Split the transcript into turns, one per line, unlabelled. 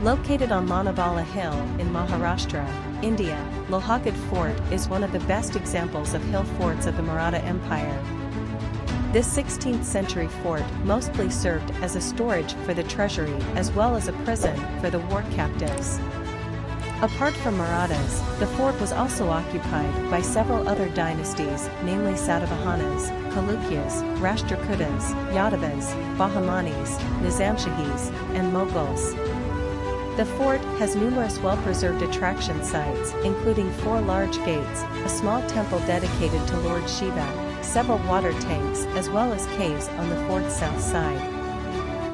Located on Lonavala Hill in Maharashtra, India, Lohagad Fort is one of the best examples of hill forts of the Maratha Empire. This 16th century fort mostly served as a storage for the treasury as well as a prison for the war captives. Apart from Marathas, the fort was also occupied by several other dynasties, namely Satavahanas, Chalukyas, Rashtrakutas, Yadavas, Bahamanis, Nizamshahis, and Mughals. The fort has numerous well-preserved attraction sites, including 4 large gates, a small temple dedicated to Lord Shiva, several water tanks as well as caves on the fort's south side.